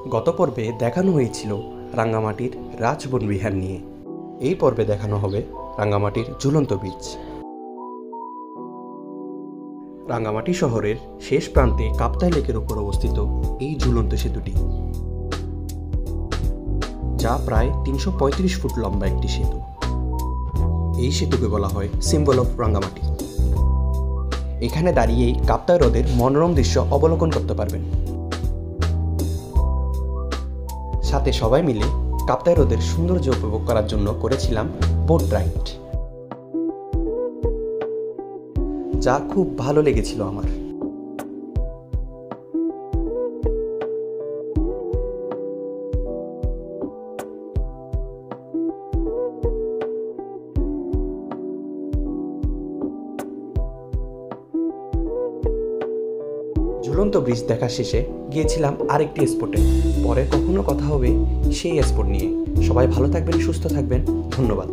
গত পর্বে দেখানো হয়েছিল রাঙ্গামাটির রাজবন বিহার নিয়ে। এই পর্বে দেখানো হবে রাঙ্গামাটির ঝুলন্ত ব্রিজ। রাঙ্গামাটি শহরের শেষ প্রান্তে কাপ্তাই লেকের উপর অবস্থিত এই ঝুলন্ত সেতুটি, যা প্রায় ৩৩৫ ফুট লম্বা একটি সেতু। এই সেতুকে বলা হয় সিম্বল অফ রাঙ্গামাটি। এখানে দাঁড়িয়েই কাপ্তাই হ্রদের মনোরম দৃশ্য অবলোকন করতে পারবেন। সাথে সবাই মিলে কাপ্তাই হ্রদের সৌন্দর্য উপভোগ করার জন্য করেছিলাম বোট রাইড, যা খুব ভালো লেগেছিল আমার। ঝুলন্ত ব্রিজ দেখা শেষে গিয়েছিলাম আরেকটি স্পটে। পরে কখনো কথা হবে সেই স্পট নিয়ে। সবাই ভালো থাকবেন, সুস্থ থাকবেন। ধন্যবাদ।